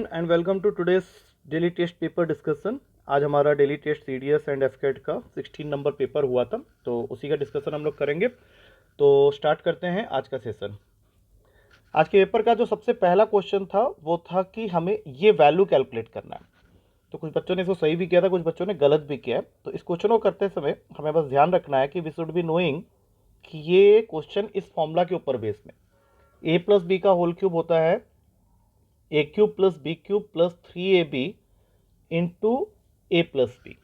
Everyone and welcome to today's daily test paper discussion. आज हमारा daily test CDS and AFCAT का 16 number paper हुआ था, तो उसी का डिस्कशन हम लोग करेंगे। तो स्टार्ट करते हैं आज का सेशन। आज के पेपर का जो सबसे पहला क्वेश्चन था वो था कि हमें ये वैल्यू कैलकुलेट करना है। तो कुछ बच्चों ने इसको सही भी किया था, कुछ बच्चों ने गलत भी किया है। तो इस क्वेश्चन को करते समय हमें बस ध्यान रखना है कि वी शुड बी नोइंग कि ये क्वेश्चन इस फॉर्मूला के ऊपर बेस में ए प्लस बी का होल क्यूब होता है A cube plus B cube plus 3ab into A plus B.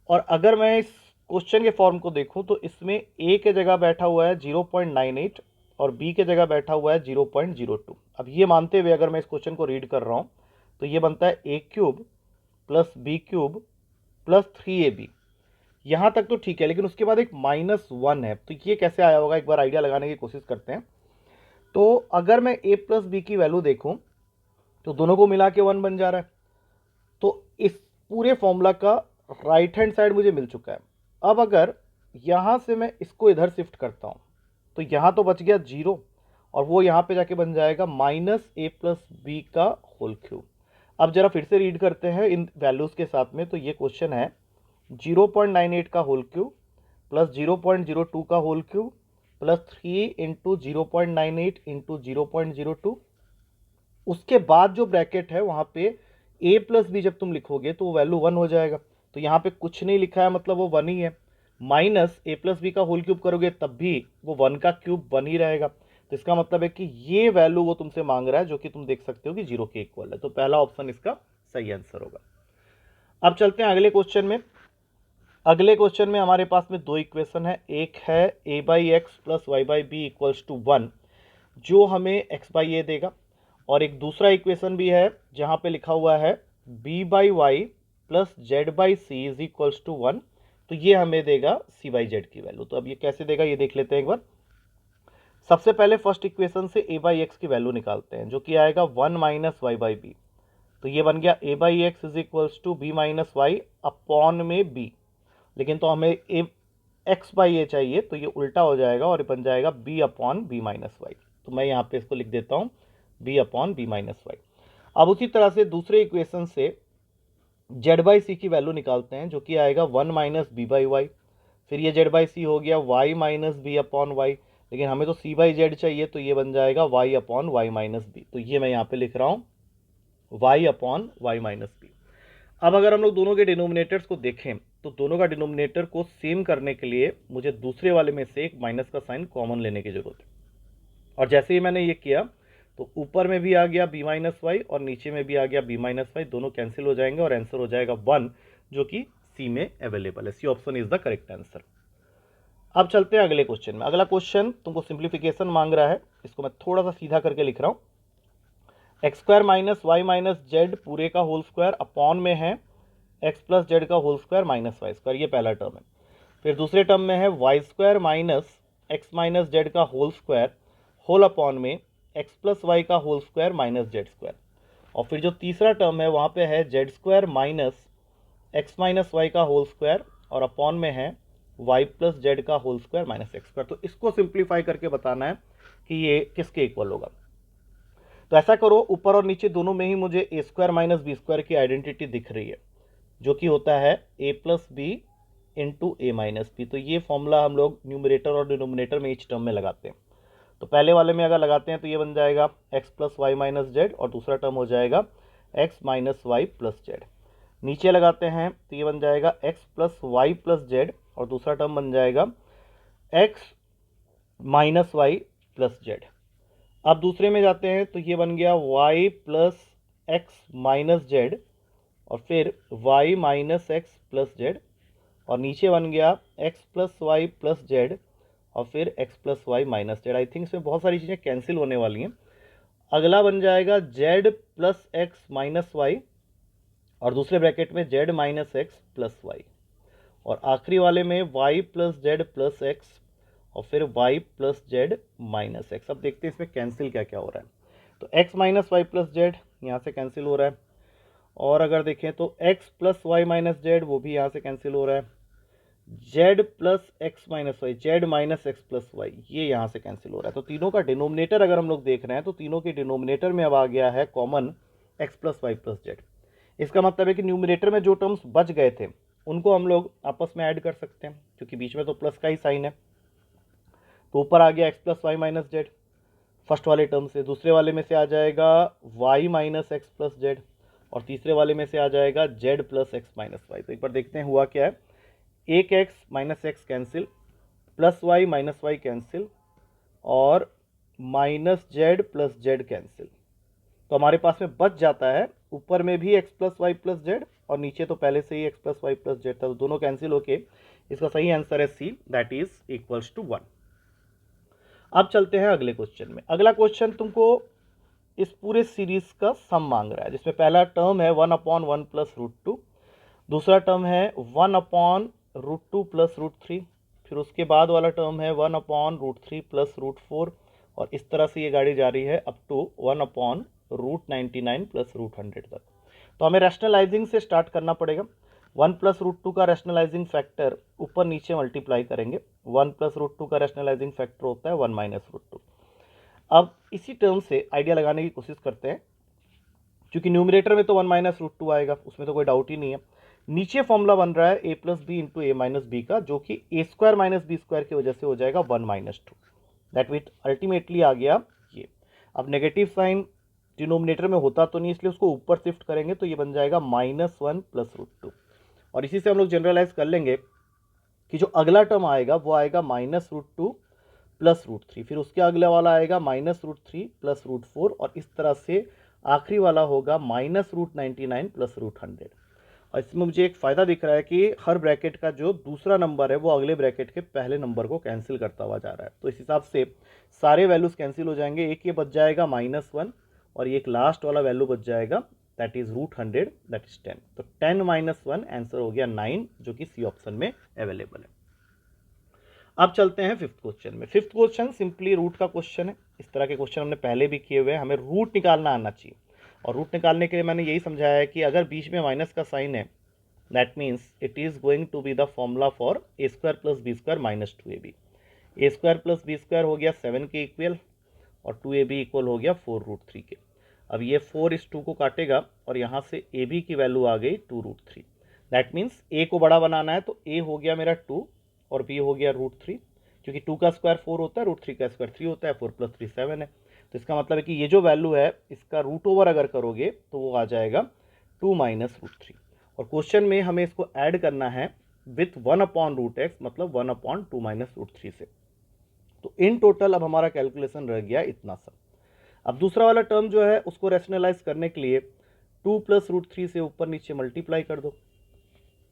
और अगर मैं इस क्वेश्चन के फॉर्म को देखूं तो इसमें ए के जगह बैठा हुआ है 0.98 और बी के जगह बैठा हुआ है 0.02। अब ये मानते हुए अगर मैं इस क्वेश्चन को रीड कर रहा हूं तो ये बनता है A cube plus B cube plus 3ab। यहां तक तो ठीक है, लेकिन उसके बाद एक -1 है, तो ये कैसे आया होगा, एक बार आइडिया लगाने की कोशिश करते हैं। तो अगर मैं ए प्लस बी की वैल्यू देखूं तो दोनों को मिला के 1 बन जा रहा है। तो इस पूरे फॉर्मूला का राइट हैंड साइड मुझे मिल चुका है। अब अगर यहाँ से मैं इसको इधर शिफ्ट करता हूँ तो यहाँ तो बच गया 0 और वो यहाँ पे जाके बन जाएगा -a प्लस बी का होल क्यूब। अब जरा फिर से रीड करते हैं इन वैल्यूज़ के साथ में। तो ये क्वेश्चन है 0.98 का होल क्यूब प्लस 0.02 का whole cube plus 3 into 0.98 into 0.02। उसके बाद जो ब्रैकेट है वहाँ पे a प्लस बी जब तुम लिखोगे तो वो वैल्यू 1 हो जाएगा। तो यहाँ पे कुछ नहीं लिखा है, मतलब वो 1 ही है। माइनस a प्लस बी का होल क्यूब करोगे तब भी वो 1 का क्यूब 1 ही रहेगा। तो इसका मतलब है कि ये वैल्यू वो तुमसे मांग रहा है, जो कि तुम देख सकते हो कि 0 के इक्वल है। तो पहला ऑप्शन इसका सही आंसर होगा। अब चलते हैं अगले क्वेश्चन में। अगले क्वेश्चन में हमारे पास में दो इक्वेशन है। एक है a by x plus y by b equals to 1, जो हमें x बाई ए देगा। और एक दूसरा इक्वेशन भी है जहां पे लिखा हुआ है b by y plus z by c is equals to 1, तो ये हमें देगा c बाई जेड की वैल्यू। तो अब ये कैसे देगा ये देख लेते हैं एक बार। सबसे पहले फर्स्ट इक्वेशन से a बाई एक्स की वैल्यू निकालते हैं, जो कि आएगा 1 माइनस वाई बाई बी। तो ये बन गया a by x is equals to b minus y upon में b। लेकिन तो हमें एक्स बाई ए चाहिए, तो ये उल्टा हो जाएगा और बन जाएगा b upon b minus Y. तो मैं यहाँ पे इसको लिख देता हूँ b upon b minus y. अब उसी तरह से दूसरे इक्वेशन से जेड बाई सी की वैल्यू निकालते हैं, जो कि आएगा 1 माइनस बी बाई वाई। फिर ये जेड बाई सी हो गया y minus b upon y, लेकिन हमें तो c बाई जेड चाहिए, तो ये बन जाएगा y upon y minus b. तो ये मैं यहाँ पे लिख रहा हूँ y upon y minus b. अब अगर हम लोग दोनों के डिनोमिनेटर्स को देखें तो दोनों का डिनोमिनेटर को सेम करने के लिए मुझे दूसरे वाले में से एक माइनस का साइन कॉमन लेने की जरूरत है। और जैसे ही मैंने ये किया तो ऊपर में भी आ गया b माइनस वाई और नीचे में भी आ गया b माइनस वाई, दोनों कैंसिल हो जाएंगे और आंसर हो जाएगा 1, जो कि सी में अवेलेबल है। C option is the correct answer. अब चलते हैं अगले क्वेश्चन में। अगला क्वेश्चन तुमको सिंप्लीफिकेशन मांग रहा है, इसको मैं थोड़ा सा सीधा करके लिख रहा हूँ। X square minus y minus z पूरे का होल स्क्वायर अपॉन में है एक्स प्लस जेड का whole square minus y square, ये पहला टर्म है। फिर दूसरे टर्म में है y square minus x minus z का होल स्क्वायर होल अपॉन में एक्स प्लस वाई का whole square minus z square. और फिर जो तीसरा टर्म है वहाँ पे है z square minus x minus Y का होल स्क्वायर और अपॉन में है वाई प्लस जेड का whole square minus x square. तो इसको सिंप्लीफाई करके बताना है कि ये किसके इक्वल होगा। तो ऐसा करो, ऊपर और नीचे दोनों में ही मुझे a square minus b square की आइडेंटिटी दिख रही है, जो कि होता है a plus b into a minus b. तो ये फॉर्मूला हम लोग न्यूमरेटर और डिनोमिनेटर में ईच टर्म में लगाते हैं। तो पहले वाले में अगर लगाते हैं तो ये बन जाएगा x plus Y minus z और दूसरा टर्म हो जाएगा x minus y plus z. नीचे लगाते हैं तो ये बन जाएगा x plus Y plus Z और दूसरा टर्म बन जाएगा x minus y plus z. अब दूसरे में जाते हैं तो ये बन गया y plus x minus z और फिर y minus x plus Z और नीचे बन गया x plus Y plus Z और फिर x plus Y minus z. I think इसमें बहुत सारी चीज़ें कैंसिल होने वाली हैं। अगला बन जाएगा z plus x minus y और दूसरे ब्रैकेट में z minus x plus y और आखिरी वाले में y plus z plus x और फिर y plus z minus x. अब देखते हैं इसमें कैंसिल क्या क्या हो रहा है। तो x minus y plus z यहाँ से कैंसिल हो रहा है, और अगर देखें तो x plus Y minus z वो भी यहाँ से कैंसिल हो रहा है। z plus x minus y z minus x plus y ये यहाँ से कैंसिल हो रहा है। तो तीनों का डिनोमिनेटर अगर हम लोग देख रहे हैं तो तीनों के डिनोमिनेटर में अब आ गया है common x plus Y plus z. इसका मतलब है कि न्यूमरेटर में जो टर्म्स बच गए थे उनको हम लोग आपस में ऐड कर सकते हैं, क्योंकि बीच में तो प्लस का ही साइन है। तो ऊपर आ गया X plus Y minus Z first वाले टर्म से, दूसरे वाले में से आ जाएगा Y minus x plus Z, और तीसरे वाले में से आ जाएगा Z plus x minus Y. तो एक बार देखते हैं हुआ क्या है। एक X minus X cancel, plus Y minus Y cancel, और minus Z plus Z cancel. तो हमारे पास में बच जाता है ऊपर में भी X plus Y plus Z, और नीचे तो पहले से ही X plus Y plus Z था, तो दोनों कैंसिल होके इसका सही आंसर है C, that is equals to 1। अब चलते हैं अगले क्वेश्चन में। अगला क्वेश्चन तुमको इस पूरे सीरीज का सम मांग रहा है, जिसमें पहला टर्म है 1/1 प्लस रूट 2, दूसरा टर्म है 1/√2 प्लस रूट 3, फिर उसके बाद वाला टर्म है 1/√3 प्लस रूट 4, और इस तरह से ये गाड़ी जा रही है अप टू 1/√99 प्लस रूट 100 तक। तो हमें रैशनलाइजिंग से स्टार्ट करना पड़ेगा। 1 प्लस रूट 2 का रैशनलाइजिंग फैक्टर ऊपर नीचे मल्टीप्लाई करेंगे। 1 प्लस रूट 2 का रैशनलाइजिंग फैक्टर होता है 1 माइनस रूट 2। अब इसी टर्म से आइडिया लगाने की कोशिश करते हैं, क्योंकि न्यूमरेटर में तो 1 माइनस रूट 2 आएगा, उसमें तो कोई डाउट ही नहीं है। नीचे फॉर्मूला बन रहा है ए plus b into a minus B का, जो कि ए स्क्वायर माइनस बी स्क्वायर की वजह से हो जाएगा 1 माइनस 2, दैट मीट अल्टीमेटली आ गया ये। अब नेगेटिव साइन डिनोमिनेटर में होता तो नहीं, इसलिए उसको ऊपर शिफ्ट करेंगे, तो ये बन जाएगा -1 प्लस रूट 2। और इसी से हम लोग जनरलाइज कर लेंगे कि जो अगला टर्म आएगा वो आएगा -√2 प्लस रूट 3, फिर उसके अगले वाला आएगा -√3 प्लस रूट 4, और इस तरह से आखिरी वाला होगा -√99 प्लस रूट 100। और इसमें मुझे एक फ़ायदा दिख रहा है कि हर ब्रैकेट का जो दूसरा नंबर है वो अगले ब्रैकेट के पहले नंबर को कैंसिल करता हुआ जा रहा है। तो इस हिसाब से सारे वैल्यूज़ कैंसिल हो जाएंगे। एक ये बच जाएगा -1, और एक लास्ट वाला वैल्यू बच जाएगा, that is root 100, that is 10। तो 10 - 1 आंसर हो गया 9, जो कि सी ऑप्शन में अवेलेबल है। अब चलते हैं फिफ्थ क्वेश्चन में। फिफ्थ क्वेश्चन सिंपली रूट का क्वेश्चन है। इस तरह के क्वेश्चन हमने पहले भी किए हुए हैं। हमें रूट निकालना आना चाहिए, और रूट निकालने के लिए मैंने यही समझाया है कि अगर बीच में माइनस का साइन है, that means it is going to be the formula for a square plus b square minus 2ab। A square plus b square हो गया 7 के इक्वल, और 2ab इक्वल हो गया 4√3 के। अब ये 4 इस 2 को काटेगा, और यहाँ से ab की वैल्यू आ गई 2√3। दैट मीन्स a को बड़ा बनाना है, तो a हो गया मेरा 2 और b हो गया √3, क्योंकि 2 का स्क्वायर 4 होता है, √3 का स्क्वायर 3 होता है, 4 + 3 7 है। तो इसका मतलब है कि ये जो वैल्यू है इसका रूट ओवर अगर करोगे तो वो आ जाएगा 2 - √3। और क्वेश्चन में हमें इसको ऐड करना है विथ 1/√x, मतलब 1/2 - √3 से। तो इन टोटल अब हमारा कैलकुलेशन रह गया इतना सा। अब दूसरा वाला टर्म जो है उसको रैशनलाइज करने के लिए 2 + √3 से ऊपर नीचे मल्टीप्लाई कर दो।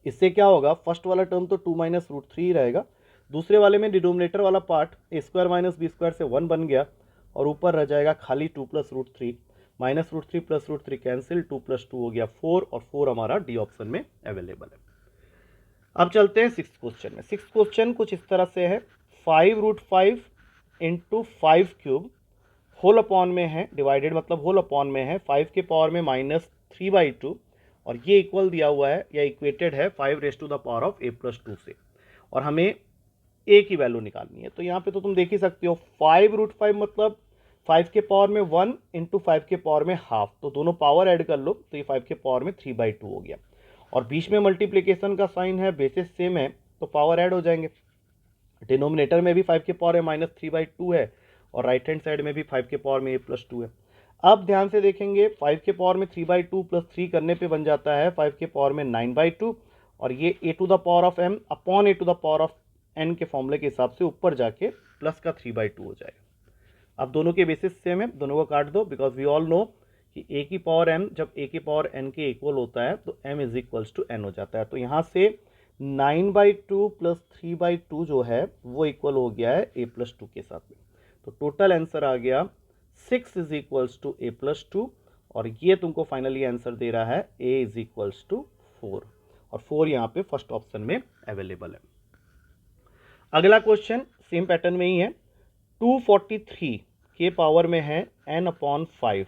इससे क्या होगा, फर्स्ट वाला टर्म तो 2 - √3 ही रहेगा, दूसरे वाले में डिनोमिनेटर वाला part a square minus b square से 1 बन गया, और ऊपर रह जाएगा खाली 2 + √3, -√3 प्लस √3 कैंसिल, 2 + 2 हो गया 4, और 4 हमारा डी ऑप्शन में अवेलेबल है। अब चलते हैं सिक्स्थ क्वेश्चन में। सिक्स्थ क्वेश्चन कुछ इस तरह से है, 5√5 × 5³ होल अपॉन में है, डिवाइडेड मतलब होल अपॉन में है 5 के पावर में -3/2, और ये इक्वल दिया हुआ है या इक्वेटेड है 5 a + 2 से, और हमें a की वैल्यू निकालनी है। तो यहाँ पे तो तुम देख ही सकते हो 5√5 मतलब 5 के पावर में 1 × 5 के पावर में हाफ, तो दोनों पावर ऐड कर लो, तो ये 5 के पावर में 3/2 हो गया, और बीच में मल्टीप्लिकेशन का साइन है, बेसिस सेम है, तो पावर ऐड हो जाएंगे। डिनोमिनेटर में भी 5 के पावर में -3/2 है, और राइट हैंड साइड में भी 5 के पावर में a + 2 है। अब ध्यान से देखेंगे 5 के पावर में 3/2 + 3 करने पे बन जाता है 5 के पावर में 9/2, और ये a⁴m अपॉन a⁴n के फॉर्मूले के हिसाब से ऊपर जाके प्लस का 3/2 हो जाएगा। अब दोनों के बेसिस सेम है, दोनों को काट दो, बिकॉज वी ऑल नो कि a की पावर m जब a की पावर n के इक्वल होता है तो m = n हो जाता है। तो यहाँ से 9/2 + 3/2 जो है वो इक्वल हो गया है a + 2 के साथ में। तो टोटल आंसर आ गया 6 = a + 2, और ये तुमको फाइनली आंसर दे रहा है a = 4, और 4 यहाँ पे फर्स्ट ऑप्शन में अवेलेबल है। अगला क्वेश्चन सेम पैटर्न में ही है, 243 के पावर में है n/5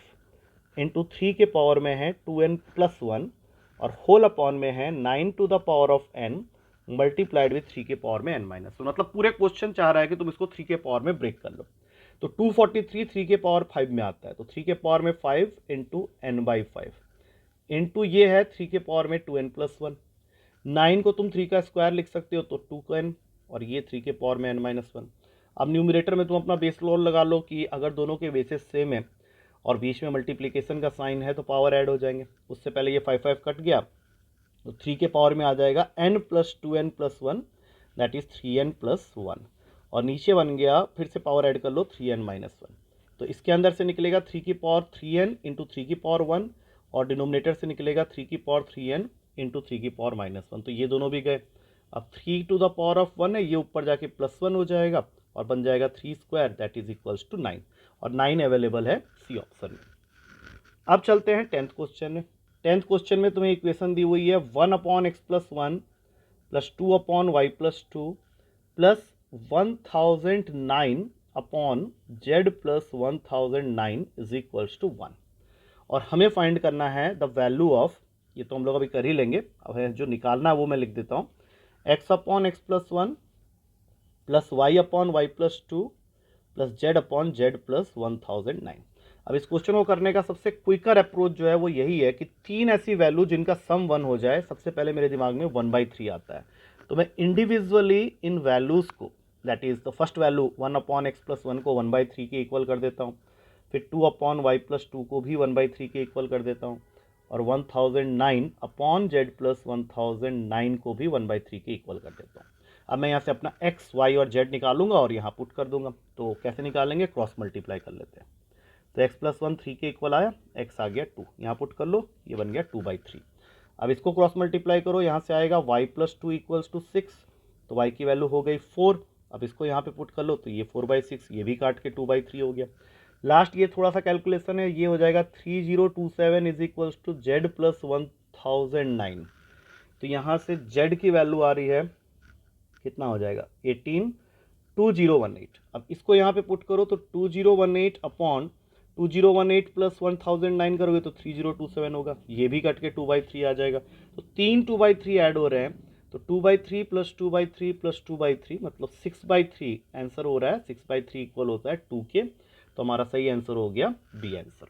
× 3 के पावर में है 2n + 1, और होल अपॉन में है 9n मल्टीप्लाइड विथ 3 के पावर में n-1। तो मतलब पूरे क्वेश्चन चाह रहा है कि तुम इसको 3 के पावर में ब्रेक कर लो। तो 243 3 के पावर 5 में आता है, तो 3 के पावर में 5 इंटू n/5 इंटू ये है 3 के पावर में 2n+1। 9 को तुम 3 का स्क्वायर लिख सकते हो तो 2n, और ये 3 के पावर में n-1। अब न्यूमरेटर में तुम अपना बेस लॉ लगा लो कि अगर दोनों के बेसिस सेम है और बीच में मल्टीप्लिकेशन का साइन है तो पावर ऐड हो जाएंगे। उससे पहले ये 5 कट गया, तो 3 के पावर में आ जाएगा n+2n+1 दैट इज 3n+1, और नीचे बन गया, फिर से पावर ऐड कर लो 3n-1। तो इसके अंदर से निकलेगा 3 की पावर 3n इंटू 3 की पावर 1, और डिनोमिनेटर से निकलेगा 3 की पावर 3n इंटू 3 की पावर -1। तो ये दोनों भी गए। अब 3 टू द पावर ऑफ 1 है, ये ऊपर जाके +1 हो जाएगा और बन जाएगा 3 square that is equals to 9, और 9 अवेलेबल है सी ऑप्शन में। अब चलते हैं 10th क्वेश्चन में। 10th क्वेश्चन में तुम्हें इक्वेशन दी हुई है 1/x+1 plus 2/y+2 plus 1009/z+1009 is equals to 1, और हमें फाइंड करना है द वैल्यू ऑफ, ये तो हम लोग अभी कर ही लेंगे, अब जो निकालना है वो मैं लिख देता हूँ, x/x+1 plus y/y+2 plus z/z+1009। अब इस क्वेश्चन को करने का सबसे क्विकर अप्रोच जो है वो यही है कि 3 ऐसी वैल्यू जिनका सम 1 हो जाए। सबसे पहले मेरे दिमाग में 1/3 आता है, तो मैं इंडिविजुअली इन वैल्यूज़ को, that is the first value 1/x+1 को 1/3 के इक्वल कर देता हूँ, फिर 2/y+2 को भी 1/3 के इक्वल कर देता हूँ, और 1009/z+1009 को भी 1/3 के इक्वल कर देता हूँ। अब मैं यहाँ से अपना x, y और z निकालूंगा और यहाँ पुट कर दूंगा। तो कैसे निकालेंगे, क्रॉस मल्टीप्लाई कर लेते हैं। तो x+1 3 के इक्वल आया, x आ गया 2, यहाँ पुट कर लो, ये बन गया 2/3। अब इसको क्रॉस मल्टीप्लाई करो, यहाँ से आएगा y+2 इक्वल्स टू 6, तो y की वैल्यू हो गई 4। अब इसको यहाँ पे पुट कर लो, तो ये 4/6, ये भी काट के 2/3 हो गया। लास्ट ये थोड़ा सा कैलकुलेशन है, ये हो जाएगा 3027 इज इक्वल्स टू z+1009। तो यहाँ से z की वैल्यू आ रही है, कितना हो जाएगा 182018। अब इसको यहाँ पे पुट करो, तो 2018/2018 प्लस 1009 करोगे तो 3027 होगा, ये भी कट के 2/3 आ जाएगा। तो 3 2/3 ऐड हो रहे हैं, तो 2/3 प्लस 2/3 प्लस 2/3 मतलब 6/3 आंसर हो रहा है। 6/3 इक्वल होता है 2 के, तो हमारा सही आंसर हो गया बी आंसर।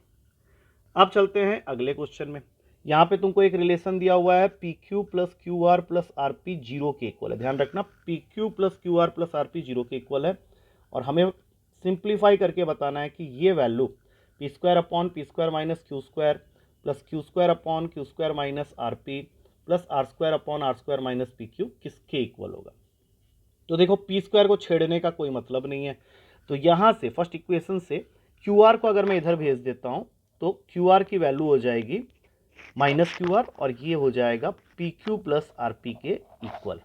अब चलते हैं अगले क्वेश्चन में। यहाँ पे तुमको एक रिलेशन दिया हुआ है PQ plus QR plus RP 0 के इक्वल है। ध्यान रखना, PQ plus QR plus RP 0 के इक्वल है, और हमें सिंप्लीफाई करके बताना है कि ये value P² minus Q² plus Q² minus RP plus R² minus PQ किसके इक्वल होगा। तो देखो P² को छेड़ने का कोई मतलब नहीं है, तो यहाँ से फर्स्ट इक्वेशन से QR को अगर मैं इधर भेज देता हूँ तो QR की वैल्यू हो जाएगी -QR, और ये हो जाएगा PQ प्लस RP के इक्वल।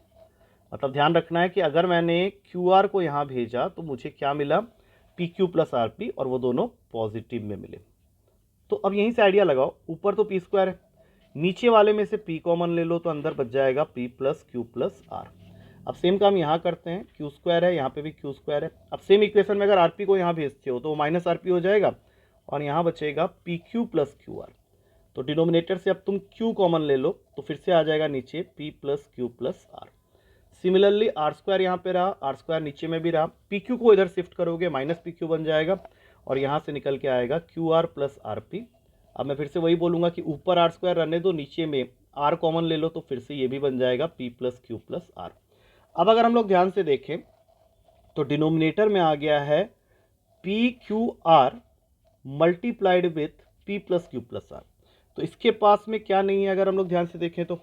मतलब ध्यान रखना है कि अगर मैंने QR को यहाँ भेजा तो मुझे क्या मिला, PQ प्लस RP, और वो दोनों पॉजिटिव में मिले। तो अब यहीं से आइडिया लगाओ, ऊपर तो P² है, नीचे वाले में से P कॉमन ले लो तो अंदर बच जाएगा P plus Q plus R। अब सेम काम यहाँ करते हैं, Q² है, यहाँ पे भी Q² है। अब सेम इक्वेशन में अगर RP को यहाँ भेजते हो तो माइनस RP हो जाएगा, और यहाँ बचेगा PQ प्लस QR। तो डिनोमिनेटर से अब तुम Q कॉमन ले लो तो फिर से आ जाएगा नीचे P plus Q plus R। Similarly R² यहाँ पे रहा, R² नीचे में भी रहा, PQ को इधर शिफ्ट करोगे -PQ बन जाएगा, और यहाँ से निकल के आएगा QR प्लस RP। अब मैं फिर से वही बोलूँगा कि ऊपर R² रहने दो, नीचे में R कॉमन ले लो, तो फिर से ये भी बन जाएगा P plus Q plus R। अब अगर हम लोग ध्यान से देखें तो डिनोमिनेटर में आ गया है PQR multiplied with P plus Q plus R। तो इसके पास में क्या नहीं है अगर हम लोग ध्यान से देखें तो,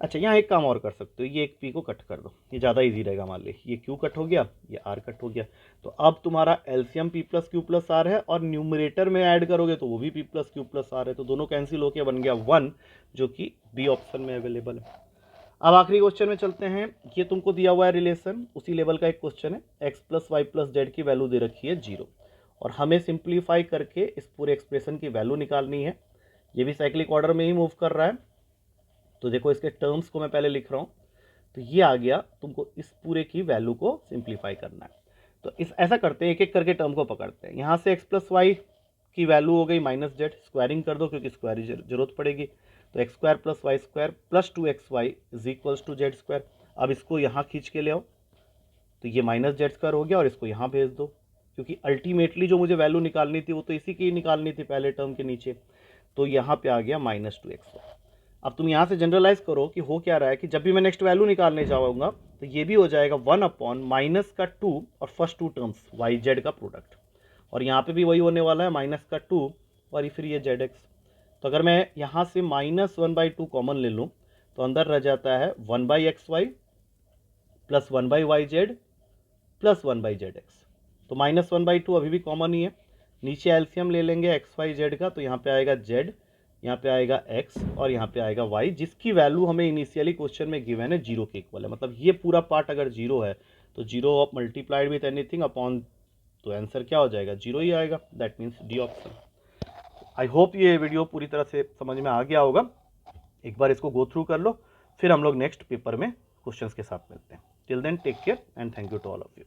अच्छा यहाँ एक काम और कर सकते हो, ये एक P को कट कर दो, ये ज़्यादा इजी रहेगा। मान ली ये Q कट हो गया, ये R कट हो गया, तो अब तुम्हारा LCM P plus Q plus R है, और न्यूमरेटर में ऐड करोगे तो वो भी P plus Q plus R है, तो दोनों कैंसिल होकर बन गया 1, जो कि बी ऑप्शन में अवेलेबल है। अब आखिरी क्वेश्चन में चलते हैं। ये तुमको दिया हुआ है रिलेशन, उसी लेवल का एक क्वेश्चन है। x plus Y plus z की वैल्यू दे रखी है 0, और हमें सिंप्लीफाई करके इस पूरे एक्सप्रेशन की वैल्यू निकालनी है। ये भी साइक्लिक ऑर्डर में ही मूव कर रहा है, तो देखो इसके टर्म्स को मैं पहले लिख रहा हूँ। तो ये आ गया, तुमको इस पूरे की वैल्यू को सिंप्लीफाई करना है। तो इस ऐसा करते हैं, एक एक करके टर्म को पकड़ते हैं। यहाँ से x प्लस वाई की वैल्यू हो गई -z, स्क्वायरिंग कर दो क्योंकि स्क्वायर की जरूरत पड़ेगी। तो x² plus y² plus 2xy is equals to z²। अब इसको यहाँ खींच के ले आओ, तो ये -z² हो गया, और इसको यहाँ भेज दो, क्योंकि अल्टीमेटली जो मुझे वैल्यू निकालनी थी वो तो इसी की ही निकालनी थी पहले टर्म के नीचे। तो यहाँ पे आ गया -2x। अब तुम यहाँ से जनरलाइज करो कि हो क्या रहा है कि जब भी मैं नेक्स्ट वैल्यू निकालने जाऊँगा तो ये भी हो जाएगा 1/-2 और first two terms y z का प्रोडक्ट, और यहाँ पे भी वही होने वाला है -2 और फिर ये जेड एक्स। तो अगर मैं यहाँ से -1/2 कॉमन ले लूँ तो अंदर रह जाता है 1/xy plus 1/yz plus 1/zx। तो -1/2 अभी भी कॉमन ही है। नीचे एलसीएम ले लेंगे एक्स वाई जेड का, तो यहाँ पे आएगा z, यहाँ पे आएगा x और यहाँ पे आएगा y, जिसकी वैल्यू हमें इनिशियली क्वेश्चन में गिवन है 0 के इक्वल है। मतलब ये पूरा पार्ट अगर 0 है तो 0 of multiplied with anything upon, तो आंसर क्या हो जाएगा 0 ही आएगा। That means D option. I hope ये वीडियो पूरी तरह से समझ में आ गया होगा। एक बार इसको गो थ्रू कर लो, फिर हम लोग नेक्स्ट पेपर में क्वेश्चंस के साथ मिलते हैं। Till then take care and thank you to all of you.